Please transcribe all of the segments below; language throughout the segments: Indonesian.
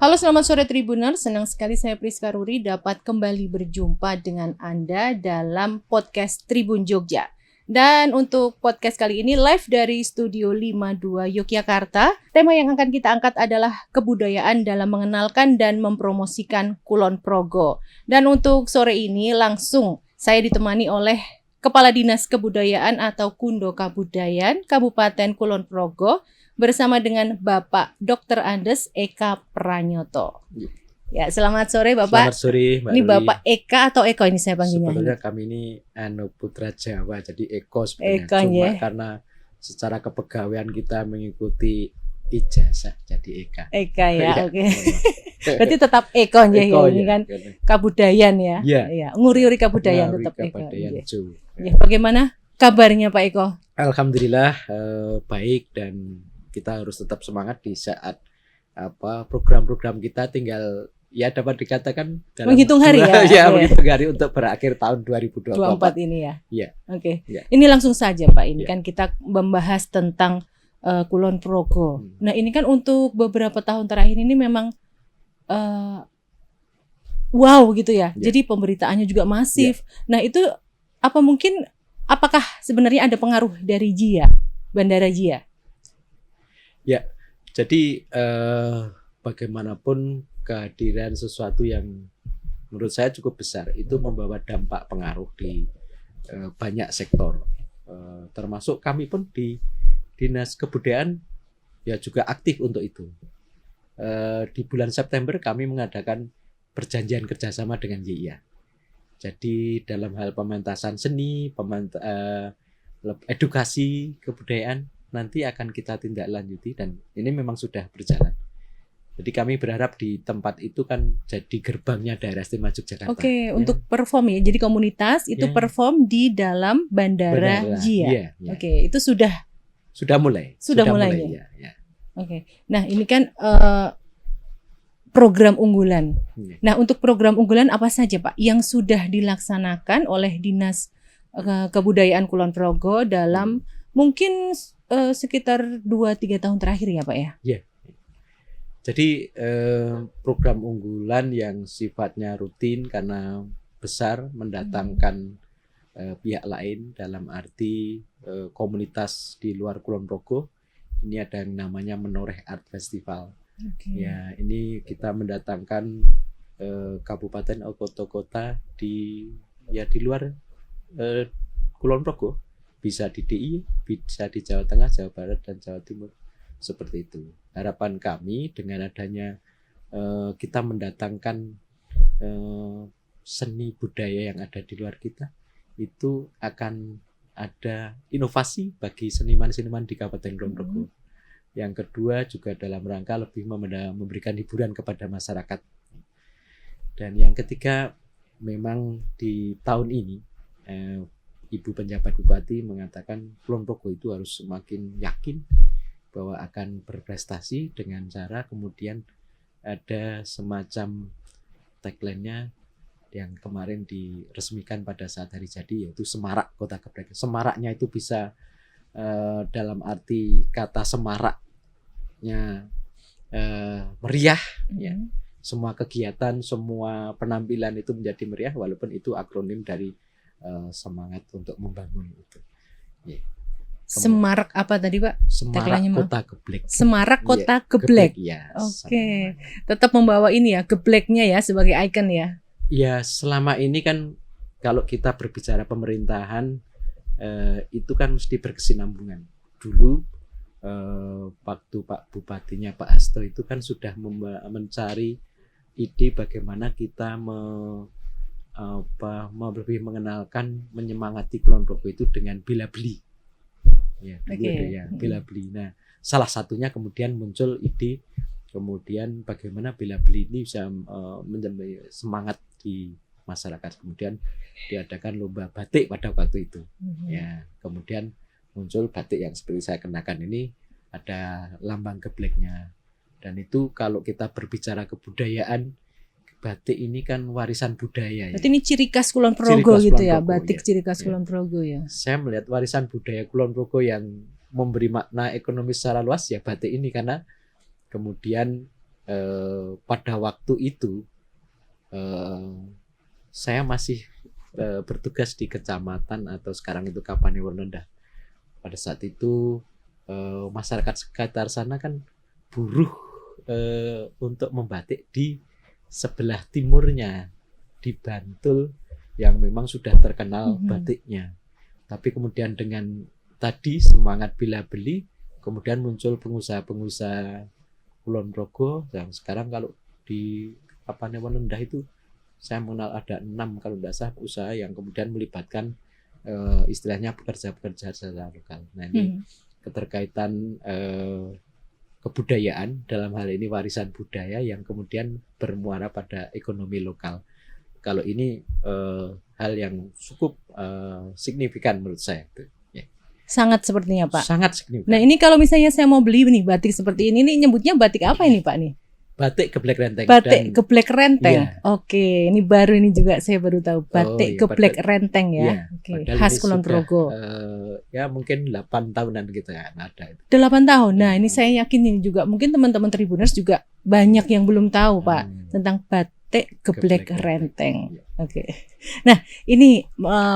Halo, selamat sore Tribuners. Senang sekali saya Priska Ruri dapat kembali berjumpa dengan Anda dalam podcast Tribun Jogja. Dan untuk podcast kali ini live dari Studio 52 Yogyakarta. Tema yang akan kita angkat adalah kebudayaan dalam mengenalkan dan mempromosikan Kulon Progo. Dan untuk sore ini langsung saya ditemani oleh Kepala Dinas Kebudayaan atau Kundo Kabudayaan Kabupaten Kulon Progo, bersama dengan Bapak Dr. Andes Eka Pranyoto. Ya, selamat sore Bapak. Selamat sore Mbak Ini Ruli. Bapak Eka atau Eko ini saya panggilnya? Sebenarnya kami ini putra Jawa, jadi Eko sebenarnya. Eka, Cuma ya. karena secara kepegawaian kita mengikuti ijazah jadi Eka. Eka ya, Iya. oke. Berarti tetap Eko ya, Eko, ini ya. kan kabudayan ya. Iya. Ya, nguri-uri kabudayan Ngawi tetap Eko. Kabudayan Ya. Jawa. Ya, bagaimana kabarnya Pak Eko? Alhamdulillah baik, dan kita harus tetap semangat di saat program-program kita tinggal ya dapat dikatakan dalam Menghitung hari ya? ya, Iya. menghitung hari untuk berakhir tahun 2024. 24 ini ya. Iya. Oke. Iya. Ini langsung saja Pak, ini Iya. kan kita membahas tentang Kulon Progo. Nah, ini kan untuk beberapa tahun terakhir ini memang wow gitu ya. Iya. Jadi pemberitaannya juga masif. Nah, itu apakah sebenarnya ada pengaruh dari JIA, Bandara JIA? Jadi bagaimanapun kehadiran sesuatu yang menurut saya cukup besar itu membawa dampak pengaruh di banyak sektor, termasuk kami pun di Dinas Kebudayaan ya juga aktif untuk itu. Di bulan September kami mengadakan perjanjian kerjasama dengan YIA. Jadi dalam hal pementasan seni, edukasi kebudayaan nanti akan kita tindak lanjuti, dan ini memang sudah berjalan. Jadi kami berharap di tempat itu kan jadi gerbangnya Daerah Istimewa Yogyakarta. Oke, Ya. untuk perform ya. Jadi komunitas itu Ya. perform di dalam Bandara JIA. Iya, iya. Oke, itu sudah mulai. Sudah mulai, ya. Ya. oke. Nah, ini kan program unggulan. Iya. Nah, untuk program unggulan apa saja Pak yang sudah dilaksanakan oleh Dinas Kebudayaan Kulon Progo dalam mungkin sekitar 2-3 tahun terakhir ya Pak ya? Jadi program unggulan yang sifatnya rutin karena besar mendatangkan pihak lain dalam arti komunitas di luar Kulon Progo. Ini ada yang namanya Menoreh Art Festival. Oke. Ya, ini kita mendatangkan kabupaten atau kota-kota di luar Kulon Progo, bisa di DI, bisa di Jawa Tengah, Jawa Barat, dan Jawa Timur, seperti itu. Harapan kami dengan adanya kita mendatangkan seni budaya yang ada di luar kita, itu akan ada inovasi bagi seniman-seniman di Kabupaten Kulon Progo. Yang kedua juga dalam rangka lebih memberikan hiburan kepada masyarakat. Dan yang ketiga, memang di tahun ini Ibu penjabat Bupati mengatakan Kulon Progo itu harus semakin yakin bahwa akan berprestasi dengan cara kemudian ada semacam tagline-nya yang kemarin diresmikan pada saat hari jadi, yaitu Semarak Kota Geblek. Semaraknya itu bisa dalam arti kata semaraknya meriah, ya. Semua kegiatan, semua penampilan itu menjadi meriah, walaupun itu akronim dari semangat untuk membangun itu. Yeah. Semarak apa tadi Pak? Semarak Tagline-nya, Kota Geblek. Semarak Kota Yeah, Geblek. Ya. Oke. Tetap membawa ini ya, gebleknya ya sebagai ikon ya. Ya, selama ini kan kalau kita berbicara pemerintahan itu kan mesti berkesinambungan. Dulu waktu Pak Bupatinya Pak Hasto itu kan sudah mencari ide bagaimana kita lebih mengenalkan, menyemangati Kulon Progo itu dengan bila beli. Ya, dulu ada ya bila beli. Nah, salah satunya kemudian muncul ide kemudian bagaimana bila beli ini bisa menjadi semangat di masyarakat. Kemudian diadakan lomba batik pada waktu itu. Ya, kemudian muncul batik yang seperti saya kenakan ini, ada lambang gebleknya. Dan itu kalau kita berbicara kebudayaan, batik ini kan warisan budaya ya. Berarti ini ciri khas Kulon Progo gitu ya, Progo, batik ya. ciri khas Kulon Progo ya. Saya melihat warisan budaya Kulon Progo yang memberi makna ekonomi secara luas ya batik ini, karena kemudian pada waktu itu saya masih bertugas di kecamatan atau sekarang itu Kapanewon. Pada saat itu masyarakat sekitar sana kan buruh untuk membatik di sebelah timurnya, di Bantul yang memang sudah terkenal batiknya. Tapi kemudian dengan tadi semangat bila beli, kemudian muncul pengusaha-pengusaha Kulon Progo yang sekarang kalau di Kapanewon itu saya mengenal ada 6 kalau tidak salah usaha yang kemudian melibatkan istilahnya pekerja-pekerja secara lokal. Nah ini keterkaitan kebudayaan, dalam hal ini warisan budaya yang kemudian bermuara pada ekonomi lokal. Kalau ini hal yang cukup signifikan menurut saya. Sangat sepertinya Pak. Sangat signifikan. Nah ini kalau misalnya saya mau beli nih batik seperti ini nyebutnya batik apa ini Pak nih? Batik geblek renteng. Batik geblek renteng. Iya. Oke, ini baru ini juga saya baru tahu batik geblek renteng ya. Iya, Oke, khas Kulon Progo. Ya mungkin 8 tahunan gitu kan ada itu. 8 tahun. Nah, ini saya yakin ini juga mungkin teman-teman Tribuners juga banyak yang belum tahu Pak tentang batik geblek renteng. Oke. Nah, ini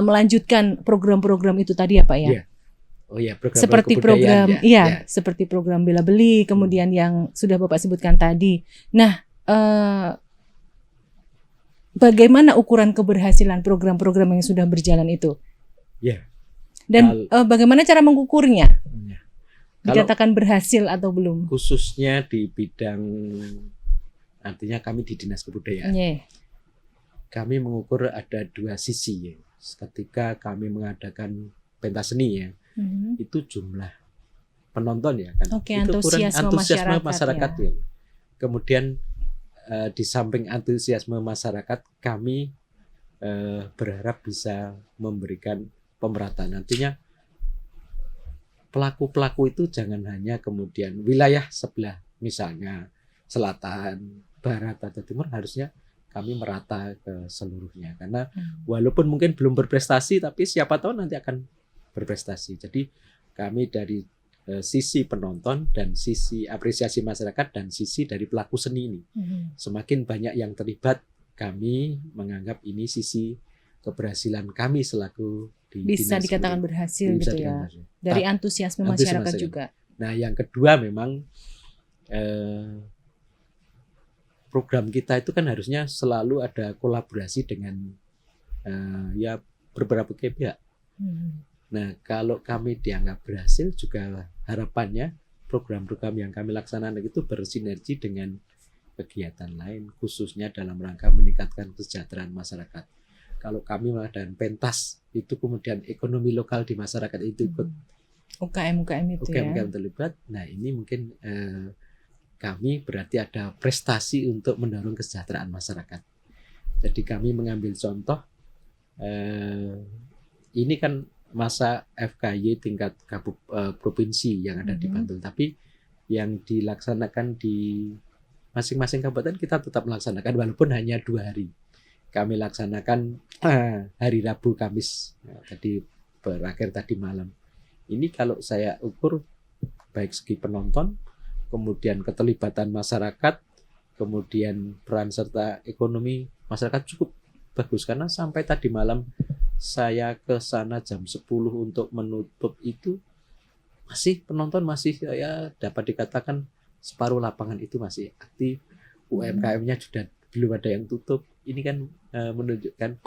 melanjutkan program-program itu tadi ya Pak ya. Iya. Oh ya, program seperti program ya. Seperti program bela beli, kemudian yang sudah Bapak sebutkan tadi. Nah, bagaimana ukuran keberhasilan program-program yang sudah berjalan itu? Ya. Dan bagaimana cara mengukurnya? Ya. Dikatakan berhasil atau belum? Khususnya di bidang, artinya kami di Dinas Kebudayaan. Yeah. Kami mengukur ada 2 sisi ya. Ketika kami mengadakan pentas seni ya. Itu jumlah penonton ya kan. Oke, itu antusiasme masyarakat ya. Kemudian di samping antusiasme masyarakat, kami berharap bisa memberikan pemerataan. Nantinya pelaku-pelaku itu jangan hanya kemudian wilayah sebelah, misalnya selatan, barat atau timur, harusnya kami merata ke seluruhnya. Karena walaupun mungkin belum berprestasi, tapi siapa tahu nanti akan berprestasi. Jadi kami dari sisi penonton dan sisi apresiasi masyarakat dan sisi dari pelaku seni ini, semakin banyak yang terlibat, kami menganggap ini sisi keberhasilan kami selaku di bisa dinas dikatakan berhasil gitu ya. Dari antusiasme masyarakat juga. Nah, yang kedua memang program kita itu kan harusnya selalu ada kolaborasi dengan ya beberapa pihak. Nah, kalau kami dianggap berhasil, juga harapannya program-program yang kami laksanakan itu bersinergi dengan kegiatan lain, khususnya dalam rangka meningkatkan kesejahteraan masyarakat. Kalau kami mengadakan pentas, itu kemudian ekonomi lokal di masyarakat itu ikut. UKM itu UKM terlibat. Nah, ini mungkin kami berarti ada prestasi untuk mendorong kesejahteraan masyarakat. Jadi kami mengambil contoh, ini kan masa FKY tingkat provinsi yang ada di Bantul, tapi yang dilaksanakan di masing-masing kabupaten kita tetap melaksanakan walaupun hanya 2 hari. Kami laksanakan hari Rabu, Kamis, tadi berakhir tadi malam. Ini kalau saya ukur baik segi penonton, kemudian keterlibatan masyarakat, kemudian peran serta ekonomi masyarakat cukup bagus, karena sampai tadi malam saya ke sana jam 10 untuk menutup itu masih penonton masih ya dapat dikatakan separuh lapangan itu masih aktif. UMKM-nya sudah belum ada yang tutup. Ini kan menunjukkan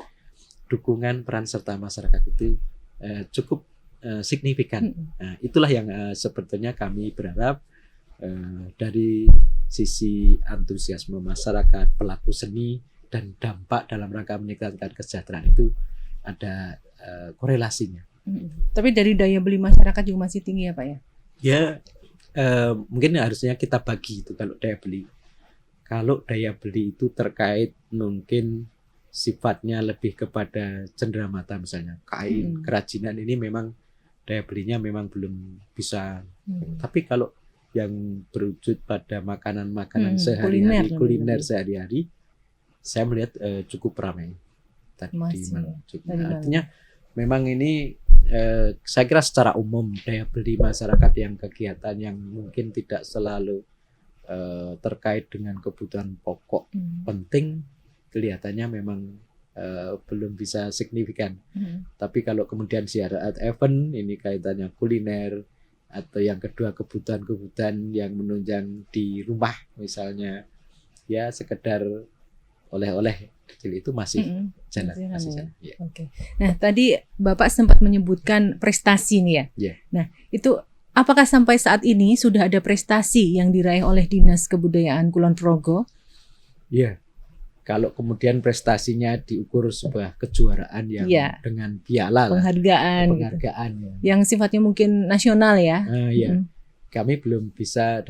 dukungan peran serta masyarakat itu cukup signifikan. Nah, itulah yang sebetulnya kami berharap dari sisi antusiasme masyarakat, pelaku seni, dan dampak dalam rangka meningkatkan kesejahteraan itu ada korelasinya. Tapi dari daya beli masyarakat juga masih tinggi ya Pak ya? Ya, mungkin harusnya kita bagi itu kalau daya beli. Kalau daya beli itu terkait mungkin sifatnya lebih kepada cenderamata, misalnya kain, kerajinan, ini memang daya belinya memang belum bisa. Tapi kalau yang berwujud pada makanan-makanan sehari-hari, kuliner sehari-hari, saya melihat cukup ramai. Artinya memang ini saya kira secara umum daya beli masyarakat yang kegiatan yang mungkin tidak selalu terkait dengan kebutuhan pokok penting kelihatannya memang belum bisa signifikan. Tapi kalau kemudian syarat event ini kaitannya kuliner atau yang kedua kebutuhan-kebutuhan yang menunjang di rumah misalnya ya sekedar oleh-oleh kecil itu masih jalan. Masih jalan. Ya. Oke. Nah tadi Bapak sempat menyebutkan prestasi nih ya. Ya. Nah itu apakah sampai saat ini sudah ada prestasi yang diraih oleh Dinas Kebudayaan Kulon Progo? Iya. Kalau kemudian prestasinya diukur sebuah kejuaraan yang dengan piala penghargaan gitu. Yang sifatnya mungkin nasional ya. Iya. Kami belum bisa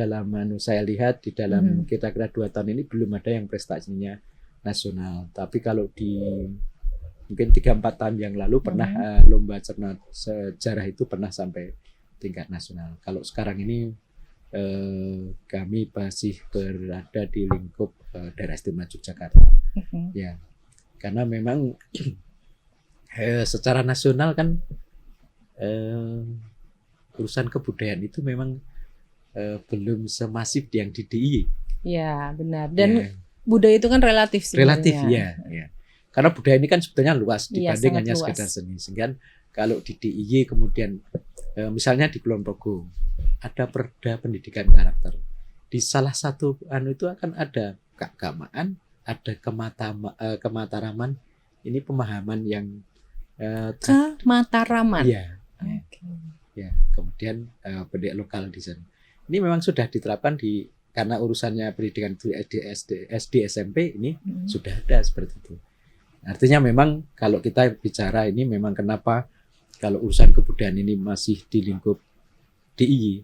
saya lihat di dalam kira-kira 2 tahun ini belum ada yang prestasinya nasional. Tapi kalau di mungkin 3-4 tahun yang lalu pernah lomba cermat sejarah itu pernah sampai tingkat nasional. Kalau sekarang ini kami masih berada di lingkup daerah istimewa Yogyakarta. Ya, karena memang secara nasional kan urusan kebudayaan itu memang belum semasif yang di DIY. Ya benar. Dan budaya itu kan relatif sebenarnya. Relatif ya. Karena budaya ini kan sebetulnya luas dibanding hanya sekedar seni. Sehingga kalau di DIY kemudian misalnya di Kulon Progo ada perda pendidikan karakter. Di salah satu itu akan ada keagamaan, ada kemataraman. Ini pemahaman yang kemataraman. Iya. Ya, kemudian pendidik lokal di sana. Ini memang sudah diterapkan karena urusannya pendidikan SD SMP ini sudah ada seperti itu. Artinya memang kalau kita bicara ini memang kenapa kalau urusan kebudayaan ini masih di lingkup DIY,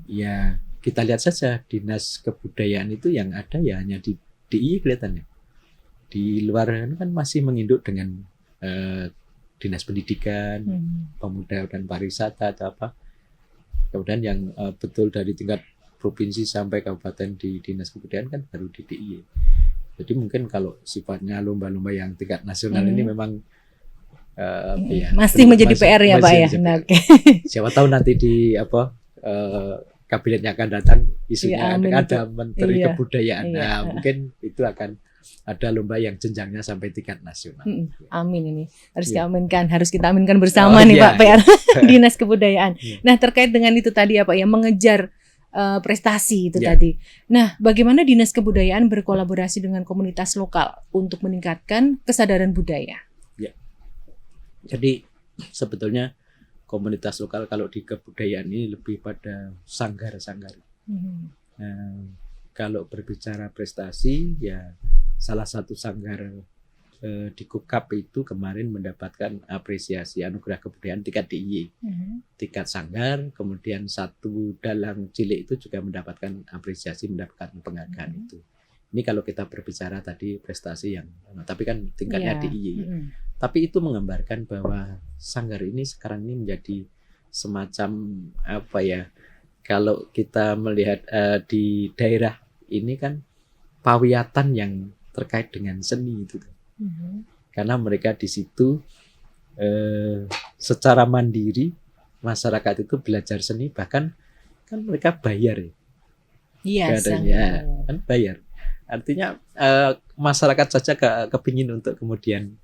ya kita lihat saja Dinas Kebudayaan itu yang ada ya hanya di DIY kelihatannya. Di luar kan masih menginduk dengan Dinas Pendidikan, Pemuda dan Pariwisata atau apa. Kemudian yang betul dari tingkat provinsi sampai kabupaten di Dinas Kebudayaan kan baru di DIY. Jadi mungkin kalau sifatnya lomba-lomba yang tingkat nasional ini memang masih menjadi PR ya Pak ya. Nah, siapa tahu nanti di kabinetnya akan datang isunya ada Menteri Kebudayaan. Nah, mungkin itu akan ada lomba yang jenjangnya sampai tingkat nasional. Amin ini harus diaminkan, harus kita aminkan bersama nih Pak PR Dinas Kebudayaan. Nah terkait dengan itu tadi ya Pak ya mengejar prestasi itu tadi. Nah bagaimana Dinas Kebudayaan berkolaborasi dengan komunitas lokal untuk meningkatkan kesadaran budaya? Ya. Jadi sebetulnya komunitas lokal kalau di kebudayaan ini lebih pada sanggar-sanggar. Nah, kalau berbicara prestasi ya salah satu sanggar di Kukap itu kemarin mendapatkan apresiasi anugerah kebudayaan tingkat DIY, tingkat sanggar, kemudian satu dalang cilik itu juga mendapatkan apresiasi, mendapatkan penghargaan itu. Ini kalau kita berbicara tadi prestasi yang, tapi kan tingkatnya DIY. Tapi itu menggambarkan bahwa sanggar ini sekarang ini menjadi semacam apa ya? Kalau kita melihat di daerah ini kan pawiatan yang terkait dengan seni itu. Karena mereka di situ secara mandiri masyarakat itu belajar seni, bahkan kan mereka bayar ya. Iya, kan bayar. Artinya masyarakat saja kepingin untuk kemudian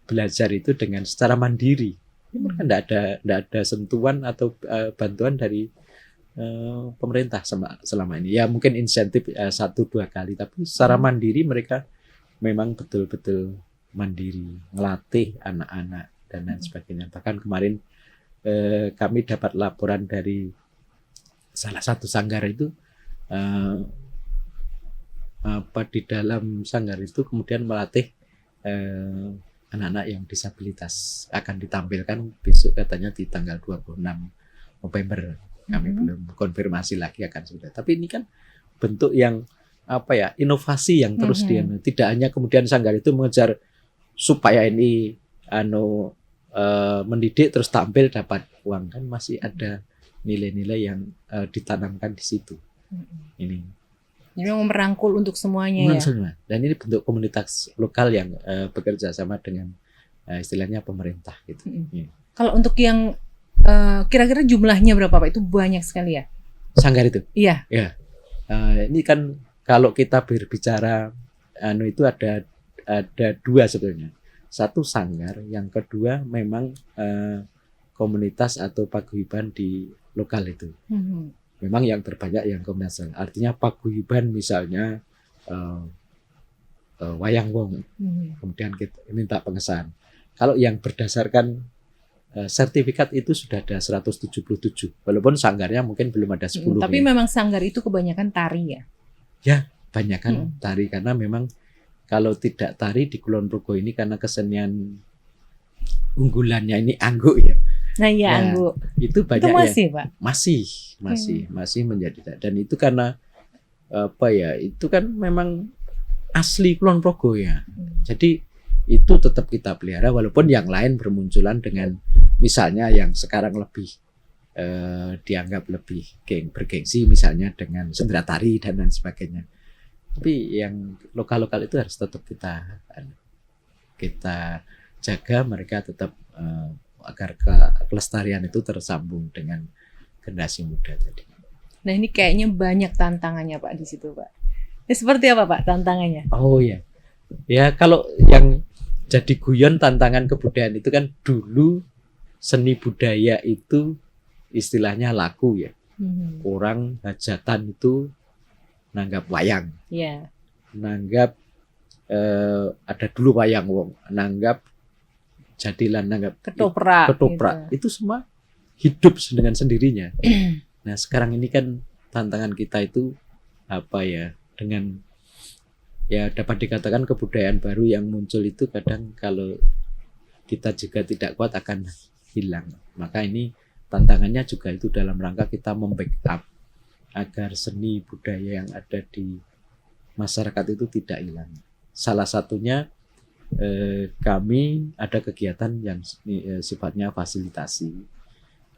belajar itu dengan secara mandiri. Mereka tidak ada sentuhan atau bantuan dari pemerintah selama ini. Ya mungkin insentif 1-2 kali, tapi secara mandiri mereka memang betul-betul mandiri, ngelatih anak-anak dan lain sebagainya. Bahkan kemarin kami dapat laporan dari salah satu sanggar itu di dalam sanggar itu kemudian melatih anak-anak yang disabilitas, akan ditampilkan besok katanya di tanggal 26 November. Kami belum konfirmasi lagi akan sudah. Tapi ini kan bentuk yang inovasi yang terus tidak hanya kemudian sanggar itu mengejar supaya ini mendidik terus tampil dapat uang, kan masih ada nilai-nilai yang ditanamkan di situ. Ini merangkul untuk semuanya ya. Semua. Dan ini bentuk komunitas lokal yang bekerja sama dengan istilahnya pemerintah gitu. Kalau untuk yang kira-kira jumlahnya berapa Pak? Itu banyak sekali ya? Sanggar itu. Iya. Ini kan kalau kita berbicara itu ada dua sebetulnya. Satu sanggar, yang kedua memang komunitas atau paguyuban di lokal itu. Memang yang terbanyak yang komunitas. Artinya paguyuban misalnya wayang wong, kemudian kita minta pengesahan. Kalau yang berdasarkan sertifikat itu sudah ada 177, walaupun sanggarnya mungkin belum ada 10. Tapi memang sanggar itu kebanyakan tari ya? Ya, banyakan tari, karena memang kalau tidak tari di Kulon Progo ini karena kesenian unggulannya ini angguk ya. Nah iya, angguk. Itu banyak itu masih ya. Pak? Masih menjadi, dan itu karena apa ya? Itu kan memang asli Kulon Progo ya. Jadi itu tetap kita pelihara, walaupun yang lain bermunculan dengan misalnya yang sekarang lebih dianggap lebih bergengsi, misalnya dengan sendera tari dan lain sebagainya. Tapi yang lokal-lokal itu harus tetap kita jaga, mereka tetap agar kelestarian itu tersambung dengan generasi muda tadi. Nah ini kayaknya banyak tantangannya Pak di situ Pak. Seperti apa Pak tantangannya? Oh ya, ya kalau yang jadi guyon tantangan kebudayaan itu kan dulu seni budaya itu istilahnya laku ya. Orang hajatan itu nanggap wayang, nanggap ada dulu wayang wong, nanggap jadilan, nanggap ketoprak gitu. Itu semua hidup dengan sendirinya. Nah sekarang ini kan tantangan kita itu apa ya, dengan ya dapat dikatakan kebudayaan baru yang muncul itu kadang kalau kita juga tidak kuat akan hilang. Maka ini tantangannya juga itu dalam rangka kita membackup agar seni budaya yang ada di masyarakat itu tidak hilang. Salah satunya kami ada kegiatan yang sifatnya fasilitasi.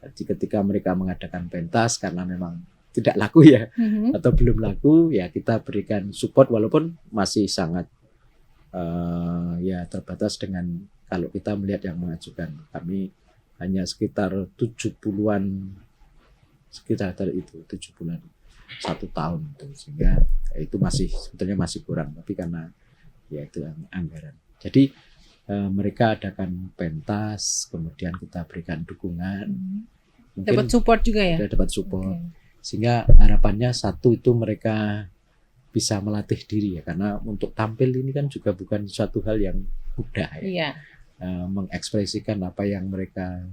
Jadi ketika mereka mengadakan pentas karena memang tidak laku ya, atau belum laku ya, kita berikan support walaupun masih sangat ya terbatas dengan kalau kita melihat yang mengajukan. Kami hanya sekitar 70-an, sekitar itu 7 bulan 1 tahun itu, sehingga itu masih sebetulnya masih kurang, tapi karena ya itu anggaran. Jadi mereka adakan pentas, kemudian kita berikan dukungan, dapat support juga ya? Dapat support. Sehingga harapannya satu itu mereka bisa melatih diri ya, karena untuk tampil ini kan juga bukan suatu hal yang mudah ya. Mengekspresikan apa yang mereka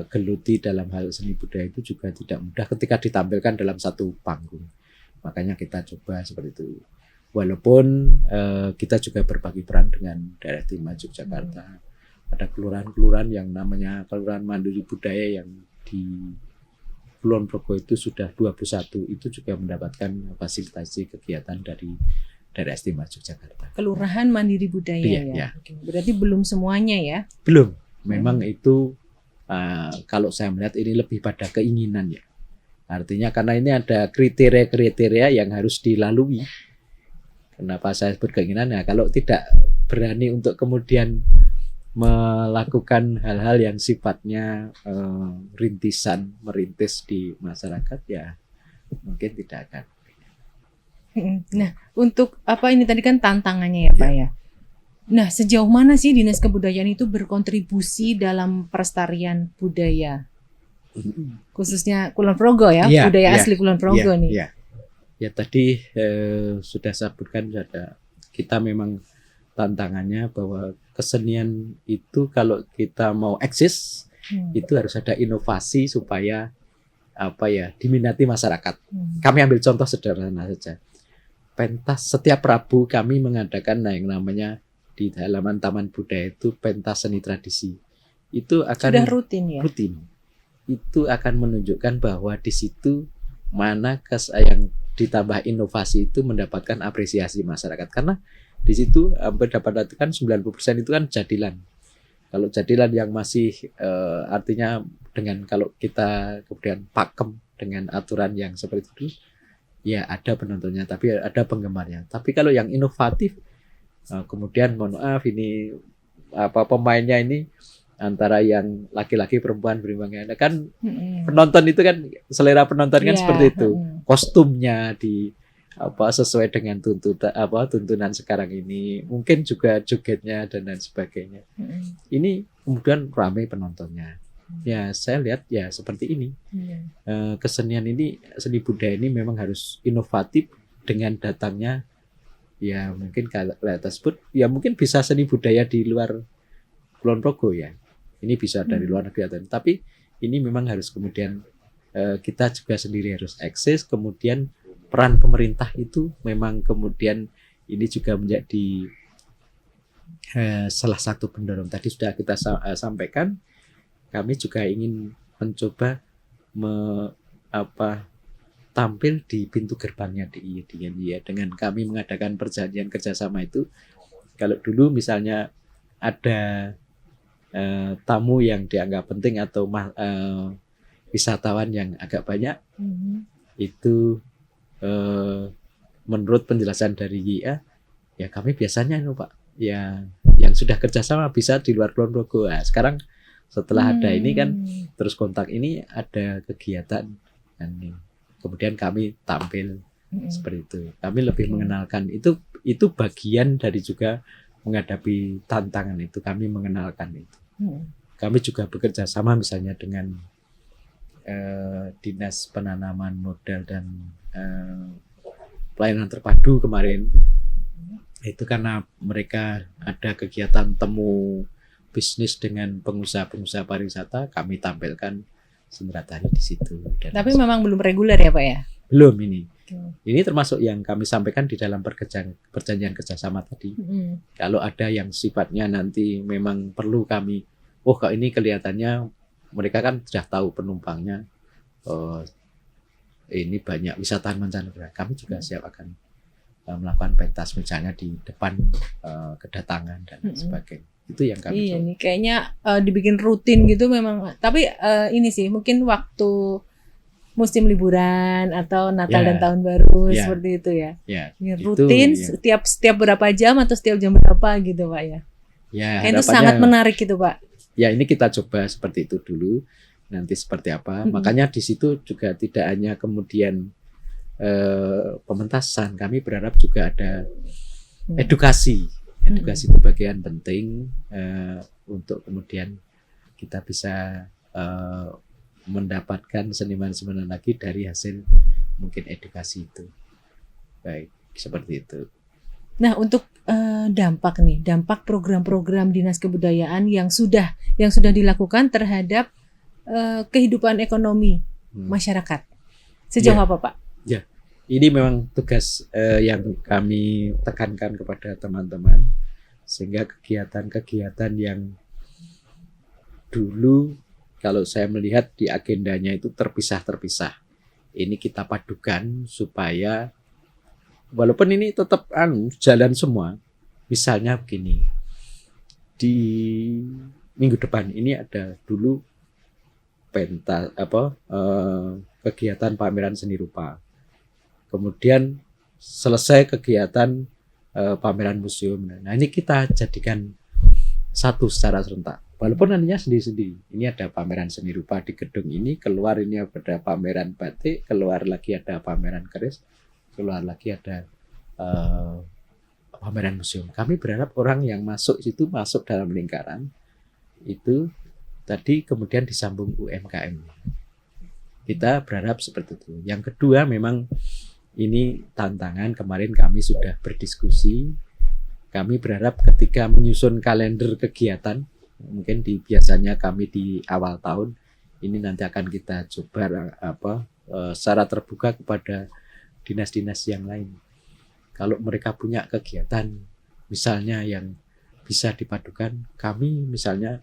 geluti dalam hal seni budaya itu juga tidak mudah ketika ditampilkan dalam satu panggung. Makanya kita coba seperti itu. Walaupun kita juga berbagi peran dengan daerah istimewa Yogyakarta. Ada kelurahan-kelurahan yang namanya Kelurahan Mandiri Budaya yang di Kulon Progo itu sudah 21, itu juga mendapatkan fasilitasi kegiatan dari daerah istimewa Yogyakarta. Kelurahan Mandiri Budaya ya. Berarti belum semuanya ya? Belum. Memang itu kalau saya melihat ini lebih pada keinginan ya. Artinya karena ini ada kriteria-kriteria yang harus dilalui. Kenapa saya sebut keinginan ya? Kalau tidak berani untuk kemudian melakukan hal-hal yang sifatnya merintis di masyarakat ya mungkin tidak akan. Nah, untuk apa ini tadi kan tantangannya ya Pak ya. Nah, sejauh mana sih Dinas Kebudayaan itu berkontribusi dalam pelestarian budaya? Khususnya Kulon Progo ya, budaya asli Kulon Progo nih. Ya tadi sudah sebutkan, kita memang tantangannya bahwa kesenian itu kalau kita mau eksis itu harus ada inovasi supaya apa ya diminati masyarakat. Kami ambil contoh sederhana saja. Pentas setiap Rabu kami mengadakan yang namanya di halaman Taman Budaya itu pentas seni tradisi. Itu akan sudah rutin ya. Rutin. Itu akan menunjukkan bahwa di situ mana yang ditambah inovasi itu mendapatkan apresiasi masyarakat, karena di situ hampir dapat kan 90% itu kan jadilan. Kalau jadilan yang masih artinya dengan kalau kita kemudian pakem dengan aturan yang seperti itu, ya ada penontonnya, tapi ada penggemarnya. Tapi kalau yang inovatif, kemudian mohon maaf ini pemainnya ini antara yang laki-laki perempuan berimbangnya. Nah, kan penonton itu kan selera penonton kan seperti itu. Kostumnya sesuai dengan tuntunan sekarang ini. Mungkin juga jogetnya dan lain sebagainya. Ini kemudian ramai penontonnya. Ya, saya lihat ya seperti ini. Kesenian ini, seni budaya ini memang harus inovatif dengan datangnya. Ya mungkin kalau tersebut ya mungkin bisa seni budaya di luar Kulon Progo ya. Ini bisa dari luar negeri tapi ini memang harus kemudian kita juga sendiri harus eksis. Kemudian peran pemerintah itu memang kemudian ini juga menjadi salah satu pendorong. Tadi sudah kita sampaikan, kami juga ingin mencoba tampil di pintu gerbangnya DIY dengan kami mengadakan perjanjian kerjasama itu. Kalau dulu misalnya ada tamu yang dianggap penting atau wisatawan yang agak banyak, itu menurut penjelasan dari YIA, ya kami biasanya Pak, ya yang sudah kerjasama bisa di luar Kulon Progo. Nah, sekarang setelah ada ini kan terus kontak ini ada kegiatan dan kemudian kami tampil seperti itu. Kami lebih mengenalkan itu bagian dari juga menghadapi tantangan itu. Kami mengenalkan itu. Kami juga bekerja sama misalnya dengan Dinas Penanaman Modal dan Pelayanan Terpadu kemarin. Itu karena mereka ada kegiatan temu bisnis dengan pengusaha-pengusaha pariwisata, kami tampilkan Sendratari di situ. Tapi memang belum reguler ya Pak ya? Belum ini. Ini termasuk yang kami sampaikan di dalam perjanjian kerjasama tadi. Kalau ada yang sifatnya nanti memang perlu kami, kok ini kelihatannya mereka kan sudah tahu penumpangnya, ini banyak wisatawan mancanegara. Kami juga siap akan melakukan pentas misalnya di depan kedatangan dan sebagainya. Itu yang kami coba. Nih kayaknya dibikin rutin gitu memang. Tapi ini sih mungkin waktu musim liburan atau Natal dan Tahun Baru seperti itu ya. Rutin itu, setiap berapa jam atau setiap jam berapa gitu Pak ya. Itu sangat menarik gitu Pak. Ya ini kita coba seperti itu dulu. Nanti seperti apa. Makanya di situ juga tidak hanya kemudian pementasan. Kami berharap juga ada edukasi. Edukasi itu bagian penting untuk kemudian kita bisa mendapatkan seniman-seniman lagi dari hasil mungkin edukasi itu. Baik, seperti itu. Nah, untuk dampak program-program Dinas Kebudayaan yang sudah dilakukan terhadap kehidupan ekonomi masyarakat. Sejauh apa Pak? Ya. Ini memang tugas yang kami tekankan kepada teman-teman, sehingga kegiatan-kegiatan yang dulu kalau saya melihat di agendanya itu terpisah-terpisah, ini kita padukan supaya walaupun ini tetap jalan semua. Misalnya begini, di minggu depan ini ada dulu kegiatan pameran seni rupa. Kemudian selesai kegiatan pameran museum. Nah ini kita jadikan satu secara serentak. Walaupun nantinya sendiri-sendiri. Ini ada pameran seni rupa di gedung ini, keluar ini ada pameran batik, keluar lagi ada pameran keris, keluar lagi ada pameran museum. Kami berharap orang yang masuk situ masuk dalam lingkaran itu tadi kemudian disambung UMKM. Kita berharap seperti itu. Yang kedua memang ini tantangan, kemarin kami sudah berdiskusi. Kami berharap ketika menyusun kalender kegiatan, mungkin biasanya kami di awal tahun, ini nanti akan kita coba secara terbuka kepada dinas-dinas yang lain. Kalau mereka punya kegiatan misalnya yang bisa dipadukan, kami misalnya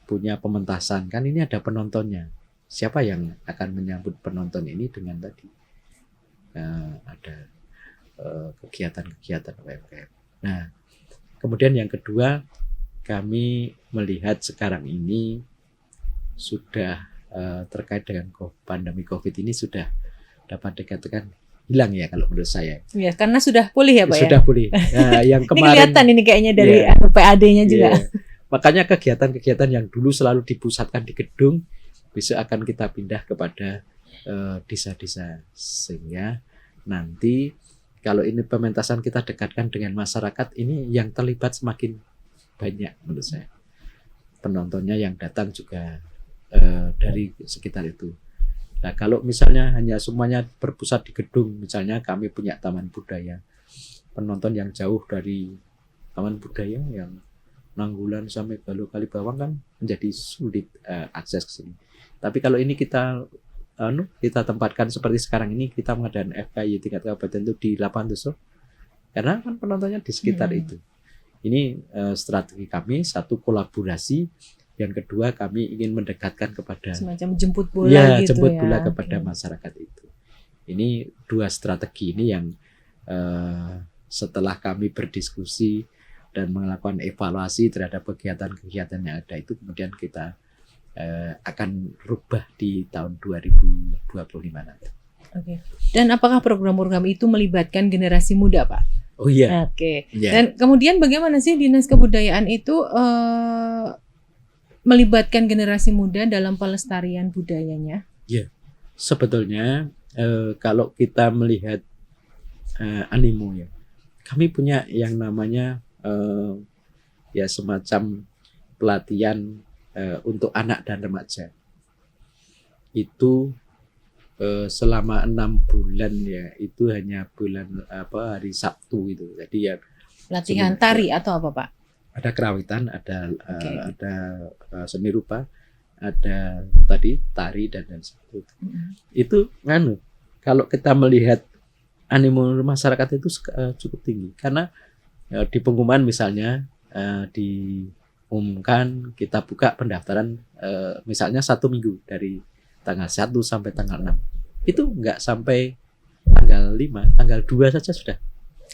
punya pementasan, kan ini ada penontonnya. Siapa yang akan menyambut penonton ini dengan tadi ada kegiatan-kegiatan UMKM. Nah, kemudian yang kedua, kami melihat sekarang ini sudah terkait dengan pandemi COVID ini sudah dapat dikatakan hilang ya kalau menurut saya. Ya, karena sudah pulih ya Pak sudah pulih. Nah, yang kemarin ini kelihatan ini kayaknya dari PAD-nya juga. Makanya kegiatan-kegiatan yang dulu selalu dipusatkan di gedung besok akan kita pindah kepada desa-desa, sehingga nanti kalau ini pementasan kita dekatkan dengan masyarakat, ini yang terlibat semakin banyak menurut saya. Penontonnya yang datang juga dari sekitar itu. Nah, kalau misalnya hanya semuanya berpusat di gedung, misalnya kami punya taman budaya, penonton yang jauh dari taman budaya yang Nanggulan sampai Galuh Kalibawang kan menjadi sulit akses ke sini. Tapi kalau ini kita tempatkan seperti sekarang ini, kita mengadakan FKY tingkat kabupaten itu di lapangan Deso, karena kan penontonnya di sekitar itu. Ini strategi kami, satu kolaborasi, yang kedua kami ingin mendekatkan kepada semacam jemput bola gitu jemput ya. bola kepada masyarakat itu. Ini dua strategi ini yang setelah kami berdiskusi dan melakukan evaluasi terhadap kegiatan-kegiatan yang ada itu, kemudian kita akan rubah di tahun 2025 nanti. Oke. Dan apakah program-program itu melibatkan generasi muda, Pak? Oh iya. Oke. Yeah. Dan kemudian bagaimana sih Dinas Kebudayaan itu melibatkan generasi muda dalam pelestarian budayanya? Ya, sebetulnya kalau kita melihat animo ya, kami punya yang namanya ya semacam pelatihan untuk anak dan remaja. Itu selama 6 bulan ya, itu hanya bulan hari Sabtu itu. Jadi ya latihan tari atau apa, Pak? Ada kerawitan, ada seni rupa, ada tadi tari dan sebagainya. Itu kalau kita melihat animo masyarakat itu cukup tinggi, karena di pengumuman misalnya diumumkan kita buka pendaftaran misalnya 1 minggu dari tanggal 1 sampai tanggal 6. Itu enggak sampai tanggal 5, tanggal 2 saja sudah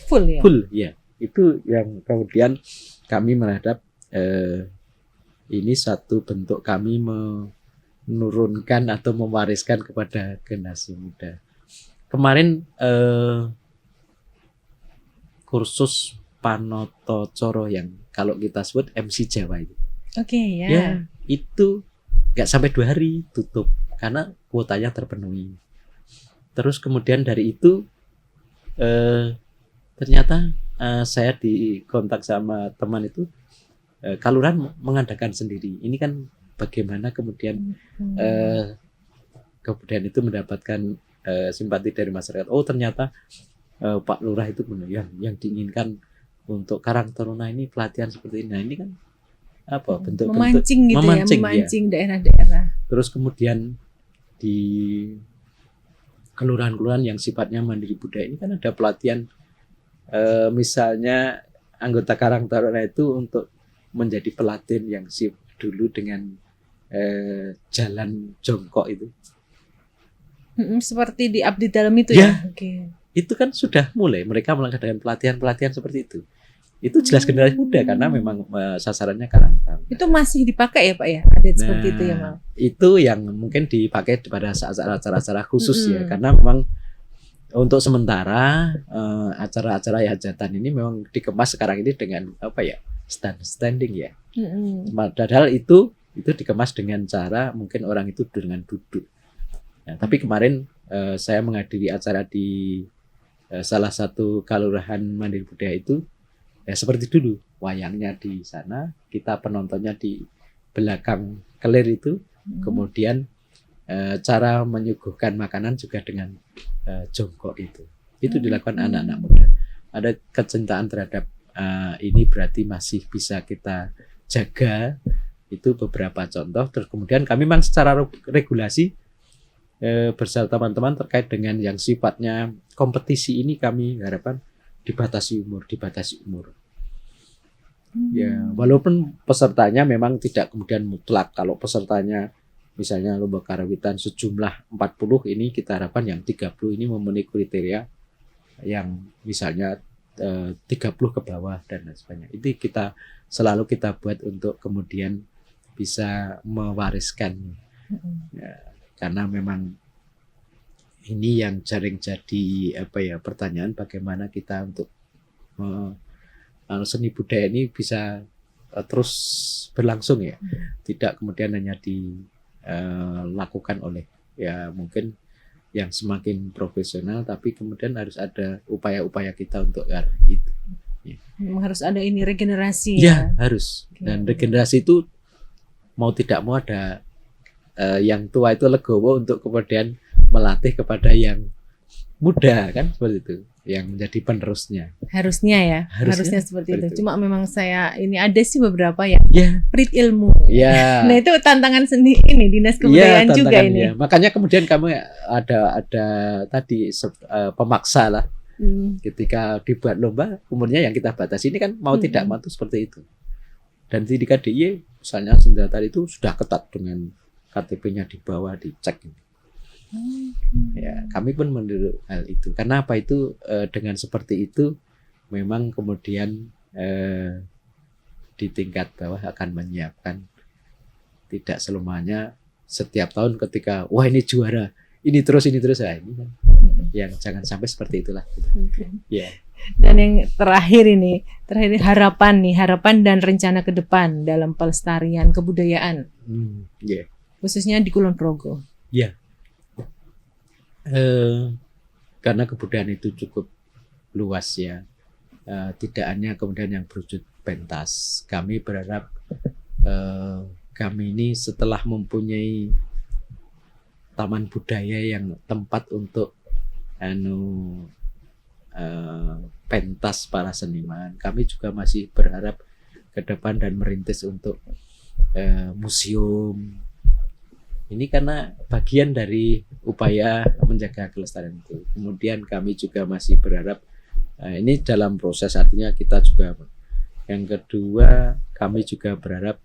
full ya. Full ya. Itu yang kemudian kami menghadap ini satu bentuk kami menurunkan atau mewariskan kepada generasi muda. Kemarin kursus Panoto Coro yang kalau kita sebut MC Jawa itu. Oke, ya. Ya, itu nggak sampai 2 hari tutup karena kuotanya terpenuhi. Terus kemudian dari itu ternyata saya dikontak sama teman itu, Kalurahan mengadakan sendiri. Ini kan bagaimana kemudian kebudayaan itu mendapatkan simpati dari masyarakat. Oh ternyata Pak Lurah itu benar yang diinginkan untuk Karang Taruna ini pelatihan seperti ini. Nah ini kan apa bentuk-bentuk memancing gitu memancing ya. Daerah-daerah. Terus kemudian di kelurahan-kelurahan yang sifatnya mandiri budaya ini kan ada pelatihan, misalnya anggota Karang Taruna itu untuk menjadi pelatihan yang dulu dengan jalan jongkok itu. Seperti di abdi dalam itu ya. Okay. Itu kan sudah mulai mereka melakukan pelatihan-pelatihan seperti itu. Itu jelas generasi muda karena memang sasarannya Karang Taruna. Itu masih dipakai ya Pak ya? Ada seperti itu ya Mal? Itu yang mungkin dipakai pada acara-acara khusus ya, karena memang untuk sementara acara-acara hajatan ini memang dikemas sekarang ini dengan apa ya, standing ya. Padahal itu dikemas dengan cara mungkin orang itu dengan duduk. Nah, tapi kemarin saya menghadiri acara di salah satu kelurahan mandiri budaya itu ya seperti dulu, wayangnya di sana, kita penontonnya di belakang kelir itu, kemudian cara menyuguhkan makanan juga dengan jongkok itu dilakukan anak-anak muda. Ada kecintaan terhadap ini berarti masih bisa kita jaga. Itu beberapa contoh. Terus kemudian kami memang secara regulasi bersama teman-teman terkait dengan yang sifatnya kompetisi ini kami harapkan dibatasi umur. Ya, walaupun pesertanya memang tidak kemudian mutlak. Kalau pesertanya misalnya lomba karawitan sejumlah 40, ini kita harapkan yang 30 ini memenuhi kriteria yang misalnya 30 ke bawah dan lain sebagainya. Itu selalu kita buat untuk kemudian bisa mewariskan. Ya, karena memang ini yang sering jadi pertanyaan bagaimana kita untuk seni budaya ini bisa terus berlangsung ya, tidak kemudian hanya dilakukan oleh ya mungkin yang semakin profesional, tapi kemudian harus ada upaya-upaya kita untuk ke arah itu. Memang harus ada ini regenerasi Ya, harus. Dan regenerasi itu mau tidak mau ada yang tua itu legowo untuk kemudian melatih kepada yang muda kan seperti itu, yang menjadi penerusnya. Harusnya ya, harusnya seperti itu. Cuma memang saya ini ada sih beberapa yang perit ilmu. Ya. Nah itu tantangan sendiri ini dinas kebudayaan juga ini. Ya. Makanya kemudian kami ada tadi pemaksa lah. Ketika dibuat lomba, umurnya yang kita batasi ini kan mau tidak mau itu seperti itu. Dan di DIY misalnya senjata itu sudah ketat dengan KTP-nya di bawah dicek. Ya, kami pun meniru hal itu. Karena apa itu dengan seperti itu memang kemudian di tingkat bawah akan menyiapkan tidak selamanya setiap tahun ketika wah ini juara, ini terus nah, ini kan yang jangan sampai seperti itulah. Ya. Dan yang terakhir harapan dan rencana ke depan dalam pelestarian kebudayaan. Khususnya di Kulon Progo. Ya. Karena kebudayaan itu cukup luas ya, tidak hanya kemudian yang berwujud pentas. Kami berharap kami ini setelah mempunyai taman budaya yang tempat untuk pentas para seniman, kami juga masih berharap ke depan dan merintis untuk museum. Ini karena bagian dari upaya menjaga kelestarian itu. Kemudian kami juga masih berharap ini dalam proses, artinya kita juga. Yang kedua, kami juga berharap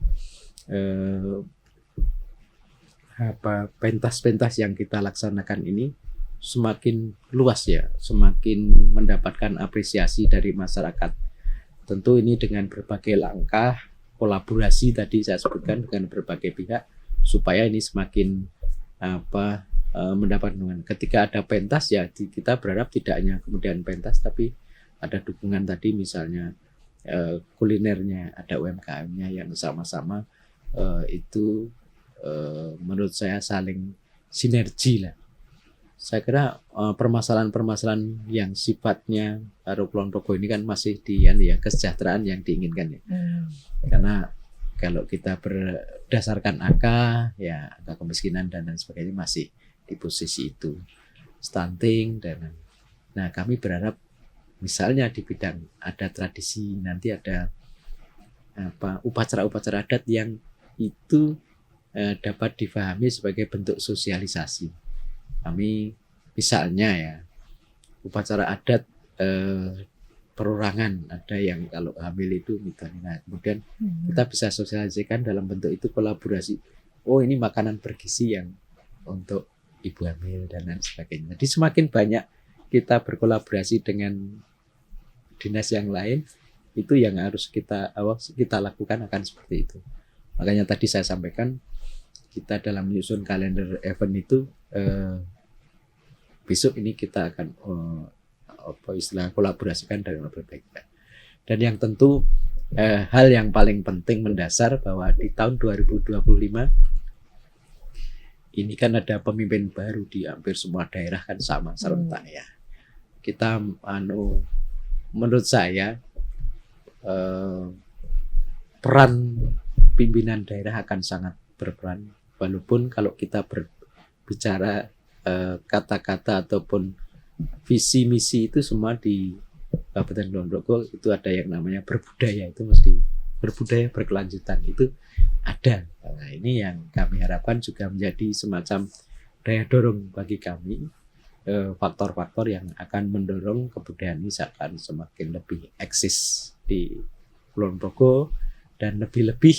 pentas-pentas yang kita laksanakan ini semakin luas ya, semakin mendapatkan apresiasi dari masyarakat. Tentu ini dengan berbagai langkah kolaborasi tadi saya sebutkan dengan berbagai pihak, supaya ini semakin mendapat dukungan. Ketika ada pentas ya kita berharap tidak hanya kemudian pentas, tapi ada dukungan tadi misalnya kulinernya, ada UMKM-nya yang sama-sama itu menurut saya saling sinergi lah. Saya kira permasalahan-permasalahan yang sifatnya Kulon Progo ini kan masih di kesejahteraan yang diinginkan ya. Karena kalau kita berdasarkan angka kemiskinan dan lain sebagainya masih di posisi itu, stunting dan nah kami berharap misalnya di bidang ada tradisi, nanti ada upacara-upacara adat yang itu dapat difahami sebagai bentuk sosialisasi. Kami misalnya ya upacara adat perorangan, ada yang kalau hamil itu misalnya, nah, kemudian kita bisa sosialisasikan dalam bentuk itu kolaborasi. Oh ini makanan bergizi yang untuk ibu hamil dan lain sebagainya. Jadi semakin banyak kita berkolaborasi dengan dinas yang lain, itu yang harus kita lakukan akan seperti itu. Makanya tadi saya sampaikan kita dalam menyusun kalender event itu besok ini kita akan kolaborasikan dengan berbagai pihak. Dan yang tentu hal yang paling penting mendasar bahwa di tahun 2025 ini kan ada pemimpin baru di hampir semua daerah kan sama serentak ya. Kita menurut saya peran pimpinan daerah akan sangat berperan, walaupun kalau kita berbicara kata-kata ataupun visi misi itu semua di Kabupaten Kulon Progo itu ada yang namanya berbudaya, itu mesti berbudaya berkelanjutan itu ada. Nah, ini yang kami harapkan juga menjadi semacam daya dorong bagi kami, faktor-faktor yang akan mendorong kebudayaan ini akan semakin lebih eksis di Kulon Progo dan lebih-lebih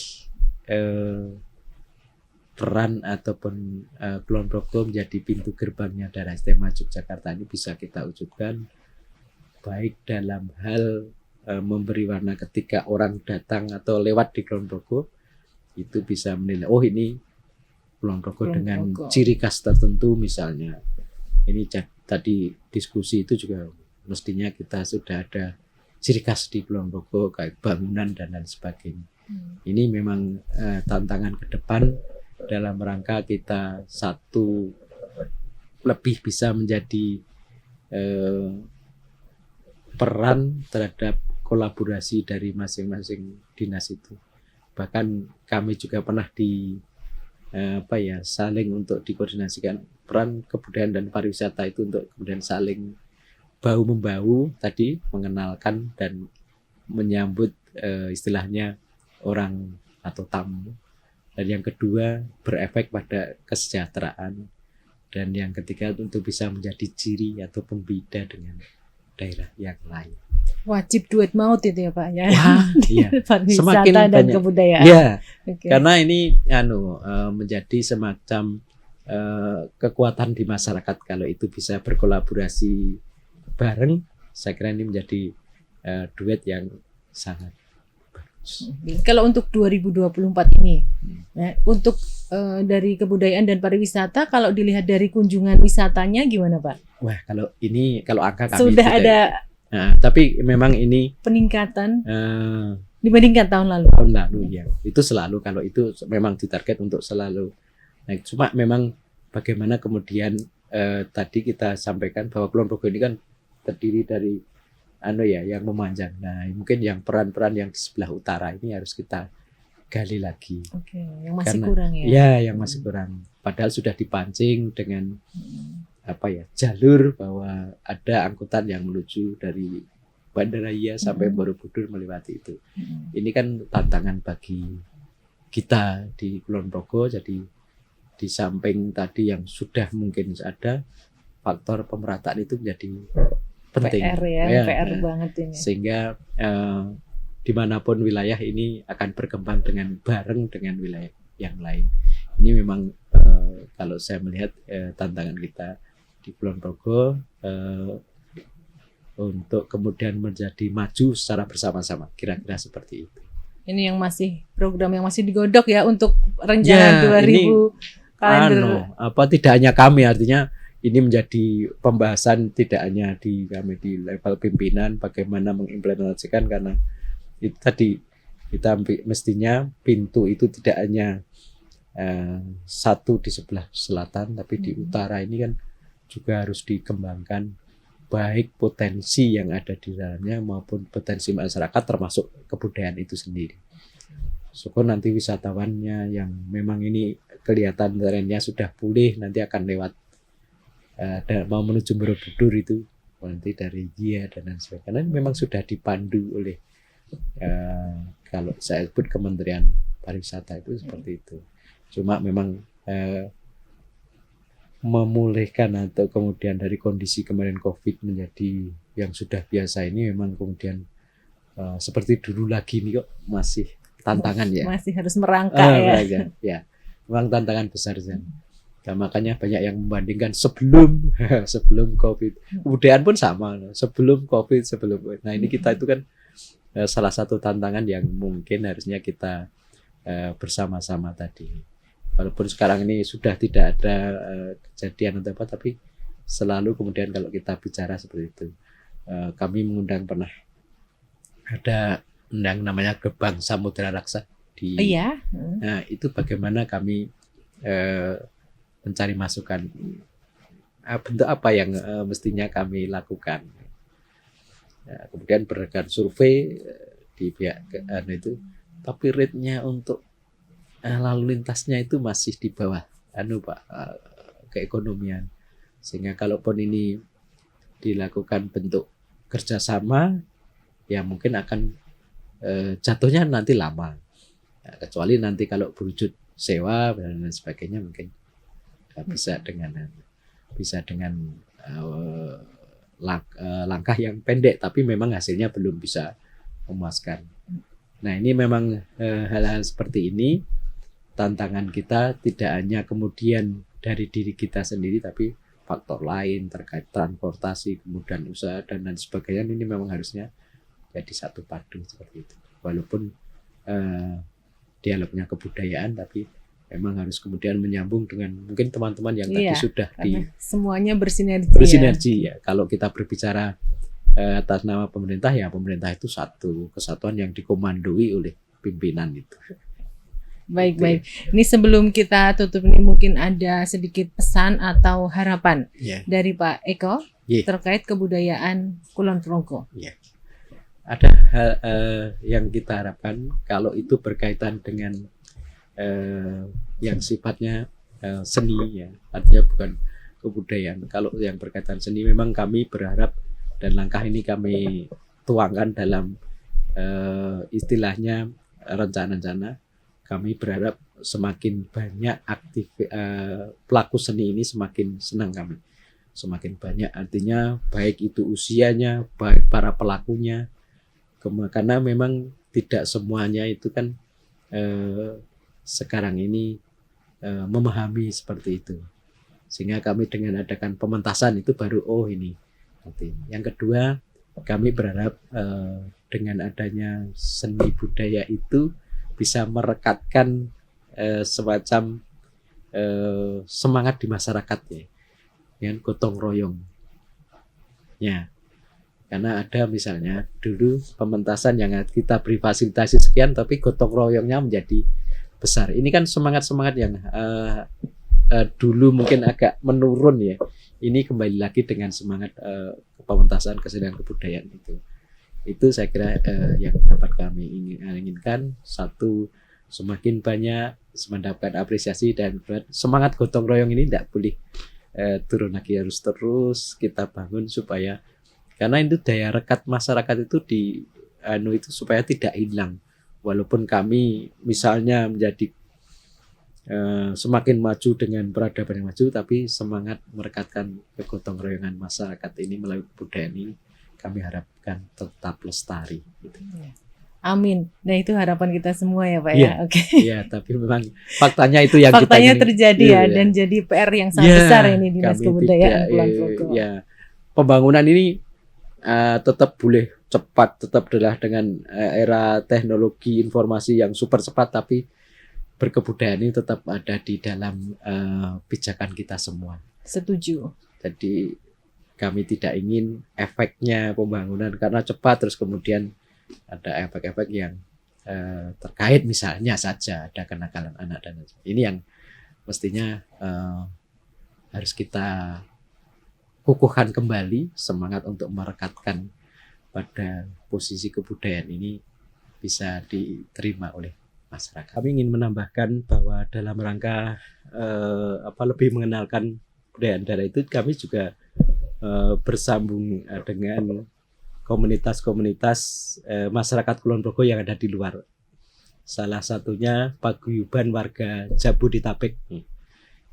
peran ataupun Kulon Progo menjadi pintu gerbangnya Daerah Istimewa Yogyakarta ini bisa kita wujudkan, baik dalam hal memberi warna ketika orang datang atau lewat di Kulon Progo itu bisa menilai, oh ini Kulon Progo dengan ciri khas tertentu misalnya. Ini tadi diskusi itu juga mestinya kita sudah ada ciri khas di Kulon Progo kayak bangunan dan lain sebagainya. Ini memang tantangan ke depan dalam rangka kita satu lebih bisa menjadi peran terhadap kolaborasi dari masing-masing dinas itu. Bahkan kami juga pernah saling untuk dikoordinasikan peran kebudayaan dan pariwisata itu untuk kemudian saling bahu membahu tadi mengenalkan dan menyambut istilahnya orang atau tamu. Dan yang kedua berefek pada kesejahteraan. Dan yang ketiga untuk bisa menjadi ciri atau pembeda dengan daerah yang lain. Wajib duet maut itu ya Pak ya. Wah, iya. Pariwisata Semakin dan banyak. kebudayaan. Ya, Okay. karena ini menjadi semacam kekuatan di masyarakat kalau itu bisa berkolaborasi bareng. Saya kira ini menjadi duet yang sangat bagus. Kalau untuk 2024 ini, ya, untuk dari kebudayaan dan pariwisata, kalau dilihat dari kunjungan wisatanya gimana Pak? Wah, kalau angka kami Sudah tidak, ada tapi memang ini peningkatan dibandingkan tahun lalu. Tahun lalu ya. Itu selalu kalau itu memang ditarget untuk selalu naik. Cuma memang bagaimana kemudian tadi kita sampaikan bahwa Kulon Progo ini kan terdiri dari yang memanjang. Nah, mungkin yang peran-peran yang di sebelah utara ini harus kita gali lagi. Oke, yang masih kurang ya. Ya, yang masih kurang. Padahal sudah dipancing dengan jalur bahwa ada angkutan yang menuju dari Bandaraya sampai Borobudur melewati itu. Ini kan tantangan bagi kita di Kulon Progo. Jadi di samping tadi yang sudah mungkin ada, faktor pemerataan itu menjadi penting. PR ya, PR banget ini. Sehingga dimanapun wilayah ini akan berkembang bareng dengan wilayah yang lain. Ini memang kalau saya melihat tantangan kita di Kulon Progo untuk kemudian menjadi maju secara bersama-sama, kira-kira seperti itu. Ini yang program yang masih digodok ya untuk rencana 2000 kalender. Tidak hanya kami, artinya ini menjadi pembahasan tidak hanya di level pimpinan bagaimana mengimplementasikan, karena itu tadi kita mestinya pintu itu tidak hanya satu di sebelah selatan, tapi di utara ini kan juga harus dikembangkan baik potensi yang ada di dalamnya maupun potensi masyarakat termasuk kebudayaan itu sendiri. Syukur nanti wisatawannya yang memang ini kelihatan trennya sudah pulih nanti akan lewat mau menuju Borobudur itu nanti dari Gia dan lain sebagainya. Karena memang sudah dipandu oleh kalau saya sebut Kementerian Pariwisata itu seperti itu. Cuma memang memulihkan atau kemudian dari kondisi kemarin COVID menjadi yang sudah biasa ini memang kemudian seperti dulu lagi nih kok masih tantangan ya. Masih harus merangkak ya. Ya, memang tantangan besar Zan. Nah, makanya banyak yang membandingkan sebelum COVID. Kebudayaan pun sama, sebelum COVID, Nah, ini kita itu kan salah satu tantangan yang mungkin harusnya kita bersama-sama tadi. Walaupun sekarang ini sudah tidak ada kejadian atau apa, tapi selalu kemudian kalau kita bicara seperti itu. Kami pernah ada namanya Gerbang Samudra Raksa di. Iya. Nah, itu bagaimana kami mencari masukan bentuk apa yang mestinya kami lakukan. Ya, kemudian berdasarkan survei di pihak itu, tapi rate-nya untuk lalu lintasnya itu masih di bawah keekonomian. Sehingga kalaupun ini dilakukan bentuk kerjasama, ya mungkin akan jatuhnya nanti lama. Ya, kecuali nanti kalau berwujud sewa dan lain sebagainya mungkin bisa dengan langkah yang pendek, tapi memang hasilnya belum bisa memuaskan. Nah, ini memang hal-hal seperti ini tantangan kita tidak hanya kemudian dari diri kita sendiri, tapi faktor lain terkait transportasi, kemudian usaha dan lain sebagainya. Ini memang harusnya jadi satu padu seperti itu. Walaupun dialognya kebudayaan, tapi memang harus kemudian menyambung dengan mungkin teman-teman yang tadi sudah semuanya bersinergi ya. Kalau kita berbicara atas nama pemerintah, ya pemerintah itu satu kesatuan yang dikomandoi oleh pimpinan itu. Baik. Ini sebelum kita tutup nih mungkin ada sedikit pesan atau harapan dari Pak Eko terkait kebudayaan Kulon Progo. Ada hal yang kita harapkan kalau itu berkaitan dengan yang sifatnya seni ya, artinya bukan kebudayaan. Kalau yang berkaitan seni memang kami berharap dan langkah ini kami tuangkan dalam istilahnya rencana-rencana. Kami berharap semakin banyak pelaku seni ini semakin senang kami. Semakin banyak artinya baik itu usianya, baik para pelakunya. Karena memang tidak semuanya itu kan sekarang ini memahami seperti itu. Sehingga kami dengan adakan pementasan itu baru ini. Yang kedua, kami berharap dengan adanya seni budaya itu bisa merekatkan semacam semangat di masyarakat ya, dengan gotong royong. Ya, karena ada misalnya dulu pementasan yang kita beri fasilitasi sekian, tapi gotong royongnya menjadi besar. Ini kan semangat-semangat yang dulu mungkin agak menurun ya. Ini kembali lagi dengan semangat pementasan kesenian kebudayaan itu. Itu saya kira yang dapat kami inginkan. Satu, semakin banyak mendapatkan apresiasi dan semangat gotong royong ini tidak boleh turun lagi, harus terus kita bangun supaya karena itu daya rekat masyarakat itu itu supaya tidak hilang. Walaupun kami misalnya menjadi semakin maju dengan peradaban yang maju, tapi semangat merekatkan kegotong royongan masyarakat ini melalui kebudayaan ini kami harapkan tetap lestari. Gitu. Amin. Nah itu harapan kita semua ya Pak ya. Oke. Iya, tapi memang faktanya itu yang faktanya kita terjadi ya, dan jadi PR yang sangat besar ini Dinas Kebudayaan Kulon Progo. Pembangunan ini tetap boleh cepat, tetap adalah dengan era teknologi informasi yang super cepat, tapi berkebudayaan ini tetap ada di dalam pijakan kita semua. Setuju. Jadi kami tidak ingin efeknya pembangunan karena cepat terus kemudian ada efek-efek yang terkait misalnya saja ada kenakalan anak dan ini yang mestinya harus kita kukuhkan kembali semangat untuk merekatkan pada posisi kebudayaan ini bisa diterima oleh masyarakat. Kami ingin menambahkan bahwa dalam rangka lebih mengenalkan budaya daerah itu kami juga bersambung dengan komunitas-komunitas masyarakat Kulon Progo yang ada di luar. Salah satunya paguyuban warga Jabodetabek.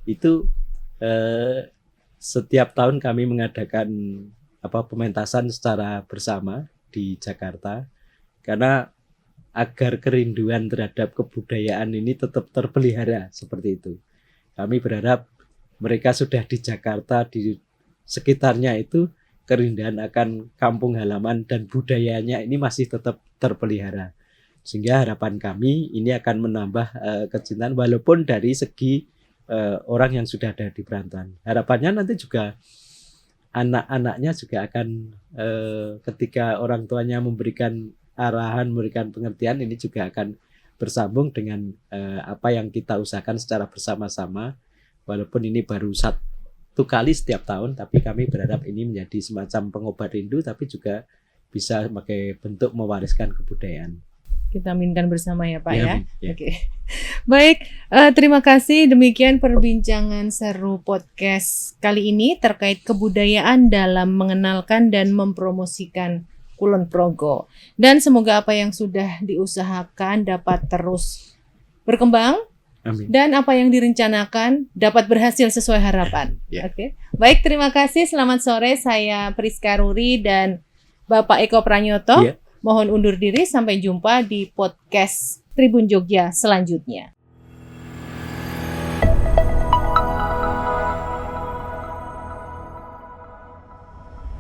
Itu setiap tahun kami mengadakan pementasan secara bersama di Jakarta karena agar kerinduan terhadap kebudayaan ini tetap terpelihara seperti itu. Kami berharap mereka sudah di Jakarta, di sekitarnya itu kerinduan akan kampung halaman dan budayanya ini masih tetap terpelihara. Sehingga harapan kami ini akan menambah kecintaan walaupun dari segi orang yang sudah ada di perantauan. Harapannya nanti juga anak-anaknya juga akan ketika orang tuanya memberikan arahan, memberikan pengertian, ini juga akan bersambung dengan apa yang kita usahakan secara bersama-sama. Walaupun ini baru satu kali setiap tahun, tapi kami berharap ini menjadi semacam pengobat rindu, tapi juga bisa sebagai bentuk mewariskan kebudayaan. Kita aminkan bersama ya Pak ya. Oke. Baik, terima kasih. Demikian perbincangan seru podcast kali ini terkait kebudayaan dalam mengenalkan dan mempromosikan Kulon Progo. Dan semoga apa yang sudah diusahakan dapat terus berkembang. Amin. Dan apa yang direncanakan dapat berhasil sesuai harapan. Oke. Baik, terima kasih. Selamat sore. Saya Priska Ruri dan Bapak Eko Pranyoto. Mohon undur diri. Sampai jumpa di podcast Tribun Jogja selanjutnya.